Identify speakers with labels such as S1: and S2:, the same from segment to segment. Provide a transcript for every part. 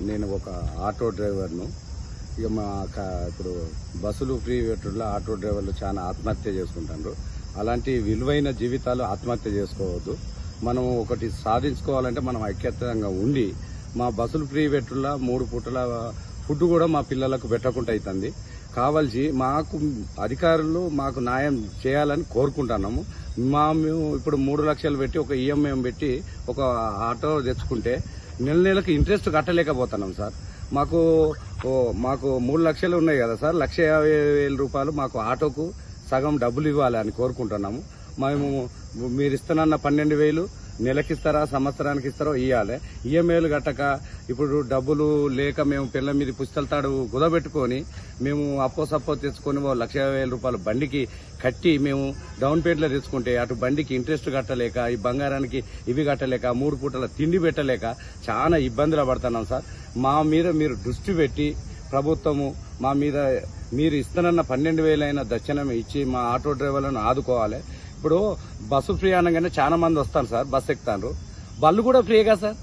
S1: నేను ఒక ఆటో డ్రైవర్ను. ఇక మా ఇప్పుడు బస్సులు ఫ్రీ పెట్టుల్లో ఆటో డ్రైవర్లు చాలా ఆత్మహత్య చేసుకుంటారు. అలాంటి విలువైన జీవితాలు ఆత్మహత్య చేసుకోవద్దు. మనం ఒకటి సాధించుకోవాలంటే మనం ఐక్యతంగా ఉండి మా బస్సులు ఫ్రీ పెట్టుల్లో 3 పూటల ఫుడ్ కూడా మా పిల్లలకు పెట్టకుండా అవుతుంది. కావాల్సి మాకు అధికారులు మాకు న్యాయం చేయాలని కోరుకుంటున్నాము. మేము ఇప్పుడు 3 లక్షలు పెట్టి ఒక ఈఎంఐ పెట్టి ఒక ఆటో తెచ్చుకుంటే నెలకు ఇంట్రెస్ట్ కట్టలేకపోతున్నాం సార్. మాకు 3 లక్షలు ఉన్నాయి కదా సార్, 1,50,000 రూపాయలు మాకు ఆటోకు సగం డబ్బులు ఇవ్వాలి అని కోరుకుంటున్నాము. మేము మీరు ఇస్తానన్న 12,000 నెలకిస్తారా సంవత్సరానికి ఇస్తారో ఇవ్వాలి. ఈఎంఐలు కట్టక ఇప్పుడు డబ్బులు లేక మేము పిల్లల మీద పుస్తల తాడు కుదబెట్టుకొని మేము అప్పో తెచ్చుకొని 1,50,000 రూపాయలు బండికి కట్టి మేము డౌన్ పేమెంట్లో తెచ్చుకుంటే అటు బండికి ఇంట్రెస్ట్ కట్టలేక ఈ బంగారానికి ఇవి కట్టలేక 3 పూటల తిండి పెట్టలేక చాలా ఇబ్బందులు పడుతున్నాం సార్. మా మీద మీరు దృష్టి పెట్టి ప్రభుత్వము మా మీద మీరు ఇస్తానన్న 12,000 అయినా దక్షిణం ఇచ్చి మా ఆటో డ్రైవర్లను ఆదుకోవాలి. ఇప్పుడు బస్సు ఫ్రీ అనగానే చాలా మంది వస్తారు సార్, బస్సు ఎక్కుతారు. బళ్ళు కూడా ఫ్రీగా సార్,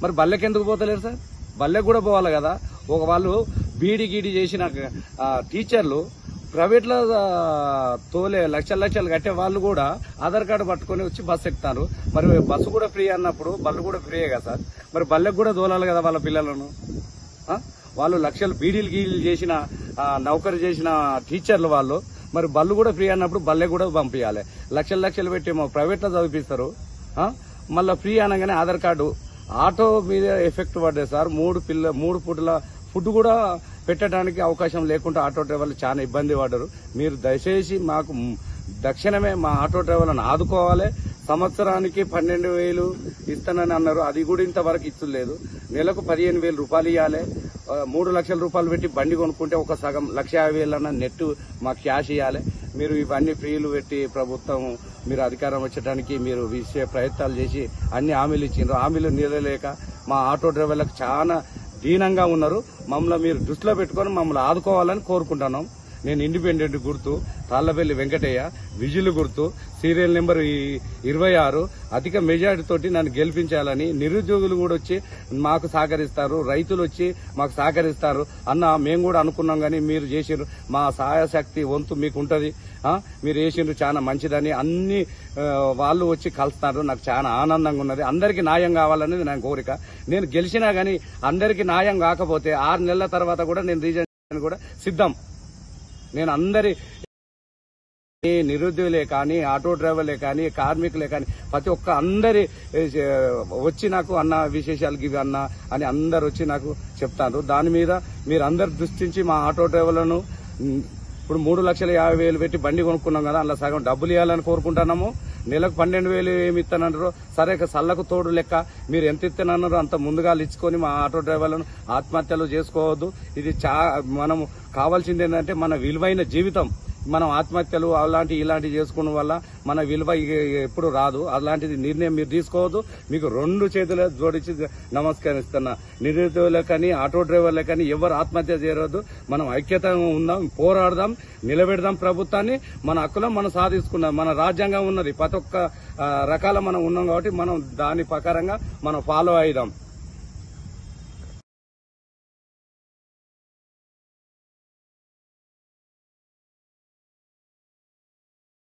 S1: మరి బళ్ళకి ఎందుకు పోతలేరు సార్? బళ్ళకి కూడా పోవాలి కదా. ఒక వాళ్ళు బీడీ గీడి చేసిన టీచర్లు ప్రైవేట్లో తోలే లక్షలు కట్టే వాళ్ళు కూడా ఆధార్ కార్డు పట్టుకొని వచ్చి బస్సు ఎక్కుతారు. మరి బస్సు కూడా ఫ్రీ అన్నప్పుడు బళ్ళు కూడా ఫ్రీయే కదా సార్. మరి బళ్ళకి కూడా తోలాలి కదా వాళ్ళ పిల్లలను. వాళ్ళు లక్షలు బీడీలు గీడీలు చేసిన నౌకరు చేసిన టీచర్లు వాళ్ళు, మరి బళ్ళు కూడా ఫ్రీ అన్నప్పుడు బల్లె కూడా పంపించాలి. లక్షలు పెట్టి ప్రైవేట్లో చదివిస్తారు. మళ్ళీ ఫ్రీ అనగానే ఆధార్ కార్డు ఆటో మీద ఎఫెక్ట్ పడ్డాయి సార్. 3 పూటల ఫుడ్ కూడా పెట్టడానికి అవకాశం లేకుండా ఆటో డ్రైవర్లు చాలా ఇబ్బంది పడ్డారు. మీరు దయచేసి మాకు దక్షిణమే మా ఆటో డ్రైవర్లను ఆదుకోవాలి. సంవత్సరానికి 12,000 ఇస్తానని అన్నారు, అది కూడా ఇంతవరకు ఇచ్చలేదు. నెలకు 15,000 రూపాయలు ఇవ్వాలి. 3 లక్షల రూపాయలు పెట్టి బండి కొనుక్కుంటే ఒక సగం 1,50,000 అన్న నెట్ మాకు క్యాష్ ఇవ్వాలి. మీరు ఇవన్నీ ఫ్రీలు పెట్టి ప్రభుత్వం మీరు అధికారం వచ్చడానికి మీరు విషయ ప్రయత్నాలు చేసి అన్ని హామీలు ఇచ్చిండ్రు. హామీలు నిలలేక మా ఆటో డ్రైవర్లకు చాలా దీనంగా ఉన్నారు. మమ్మల్ని మీరు దృష్టిలో పెట్టుకొని మమ్మల్ని ఆదుకోవాలని కోరుకుంటున్నాం. నేను ఇండిపెండెంట్ గుర్తు తాళ్లపల్లి వెంకటయ్య, విజిల్ గుర్తు, సీరియల్ నెంబర్ 26. అధిక మెజారిటీ తోటి నన్ను గెలిపించాలని నిరుద్యోగులు కూడా వచ్చి మాకు సహకరిస్తారు, రైతులు వచ్చి మాకు సహకరిస్తారు అన్న మేము కూడా అనుకున్నాం. కానీ మీరు చేసిర్రు, మా సహాయ శక్తి వంతు మీకు ఉంటది. మీరు చేసిండ్రు చాలా మంచిదని అన్ని వాళ్ళు వచ్చి కలుస్తారు. నాకు చాలా ఆనందంగా ఉన్నది. అందరికీ న్యాయం కావాలనేది నా కోరిక. నేను గెలిచినా గానీ అందరికీ న్యాయం కాకపోతే 6 నెలల తర్వాత కూడా నేను రీజన్ కూడా సిద్ధం. నేను అందరి నిరుద్యోగులే కానీ ఆటో డ్రైవర్లే కానీ కార్మికులే కానీ ప్రతి ఒక్క అందరి వచ్చి నాకు అన్న విశేషాలు ఇవి అన్న అని అందరు వచ్చి నాకు చెప్తారు. దాని మీద మీరు అందరు దృష్టించి మా ఆటో డ్రైవర్లను ఇప్పుడు 3,50,000 పెట్టి బండి కొనుక్కున్నాం కదా, అలా సగం డబ్బులు ఇవ్వాలని కోరుకుంటున్నాము. నెలకు 12,000 ఏమి ఇస్తానన్నారు. సరే సల్లకు తోడు లెక్క మీరు ఎంత ఇస్తానన్నారో అంత ముందుగా ఇచ్చుకొని మా ఆటో డ్రైవర్లను ఆత్మహత్యలు చేసుకోవద్దు. ఇది మనం కావాల్సింది ఏంటంటే మన విలువైన జీవితం. మనం ఆత్మహత్యలు ఇలాంటివి చేసుకోవడం వల్ల మన విలువ ఎప్పుడు రాదు. అలాంటిది నిర్ణయం మీరు తీసుకోవద్దు. మీకు 2 చేతులు జోడించి నమస్కరిస్తున్నా. నిరుద్యోగులకని ఆటో డ్రైవర్లకని ఎవరు ఆత్మహత్య చేయవద్దు. మనం ఐక్యతంగా ఉందాం, పోరాడదాం, నిలబెడదాం ప్రభుత్వాన్ని. మన హక్కులను మనం సాధించుకున్నాం. మన రాజ్యాంగం ఉన్నది, ప్రతి ఒక్క రకాల మనం ఉన్నాం కాబట్టి మనం దాని ప్రకారంగా మనం ఫాలో అయిదాం.